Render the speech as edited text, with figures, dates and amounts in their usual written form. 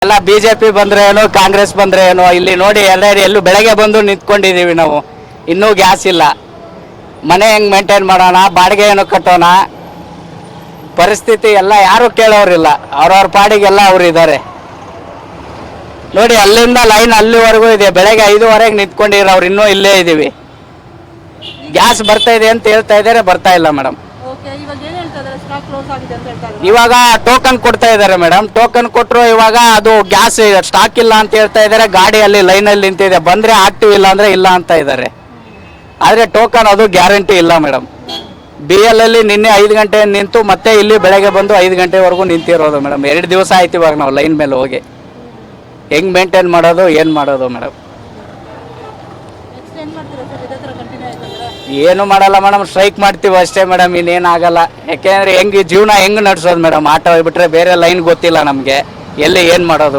ಎಲ್ಲ ಬಿಜೆಪಿ ಬಂದ್ರೆ ಏನು ಕಾಂಗ್ರೆಸ್ ಬಂದ್ರೆ ಏನು ಇಲ್ಲಿ ನೋಡಿ ಎಲ್ಲೂ ಬೆಳಗ್ಗೆ ಬಂದು ನಿಂತ್ಕೊಂಡಿದೀವಿ ನಾವು. ಇನ್ನೂ ಗ್ಯಾಸ್ ಇಲ್ಲ, ಮನೆ ಹೆಂಗ್ ಮೇಂಟೈನ್ ಮಾಡೋಣ, ಬಾಡಿಗೆ ಏನು ಕಟ್ಟೋಣ, ಪರಿಸ್ಥಿತಿ ಎಲ್ಲ ಯಾರು ಕೇಳೋರಿಲ್ಲ. ಅವ್ರವ್ರ ಪಾಡಿಗೆಲ್ಲ ಅವ್ರು ಇದ್ದಾರೆ ನೋಡಿ. ಅಲ್ಲಿಂದ ಲೈನ್ ಅಲ್ಲಿವರೆಗೂ ಇದೆ. ಬೆಳಗ್ಗೆ 5:15 ನಿಂತ್ಕೊಂಡಿರೋ ಅವ್ರು ಇನ್ನೂ ಇಲ್ಲೇ ಇದೀವಿ. ಗ್ಯಾಸ್ ಬರ್ತಾ ಇದೆ ಅಂತ ಹೇಳ್ತಾ ಇದ್ದಾರೆ, ಬರ್ತಾ ಇಲ್ಲ ಮೇಡಮ್. ಇವಾಗ ಟೋಕನ್ ಕೊಡ್ತಾ ಇದ್ದಾರೆ ಮೇಡಮ್. ಟೋಕನ್ ಕೊಟ್ಟರು ಇವಾಗ ಅದು ಗ್ಯಾಸ್ ಸ್ಟಾಕ್ ಇಲ್ಲ ಅಂತ ಹೇಳ್ತಾ ಇದ್ದಾರೆ. ಗಾಡಿಯಲ್ಲಿ ಲೈನಲ್ಲಿ ನಿಂತಿದೆ, ಬಂದ್ರೆ ಆಕ್ಟಿವ್ ಇಲ್ಲ ಅಂದ್ರೆ ಇಲ್ಲ ಅಂತ ಇದ್ದಾರೆ. ಆದ್ರೆ ಟೋಕನ್ ಅದು ಗ್ಯಾರಂಟಿ ಇಲ್ಲ ಮೇಡಮ್. BL ಅಲ್ಲಿ ನಿನ್ನೆ 5 ಗಂಟೆ ನಿಂತು ಮತ್ತೆ ಇಲ್ಲಿ ಬೆಳಗ್ಗೆ ಬಂದು 5 ಗಂಟೆವರೆಗೂ ನಿಂತಿರೋದು ಮೇಡಮ್. 2 ದಿವಸ ಆಯ್ತು ಇವಾಗ ನಾವು ಲೈನ್ ಮೇಲೆ ಹೋಗಿ. ಹೆಂಗ್ ಮೇಂಟೈನ್ ಮಾಡೋದು, ಏನ್ ಮಾಡೋದು ಮೇಡಮ್? ಏನು ಮಾಡಲ್ಲ ಮೇಡಮ್, ಸ್ಟ್ರೈಕ್ ಮಾಡ್ತೀವಿ ಅಷ್ಟೇ ಮೇಡಮ್, ಇನ್ನೇನಾಗಲ್ಲ. ಯಾಕೆಂದ್ರೆ ಜೀವನ ಹೆಂಗ್ ನಡೆಸೋದು ಮೇಡಮ್? ಆಟೋ ಬಿಟ್ರೆ ಬೇರೆ ಲೈನ್ ಗೊತ್ತಿಲ್ಲ ನಮಗೆ, ಎಲ್ಲಿ ಏನ್ ಮಾಡೋದು ಮೇಡಮ್?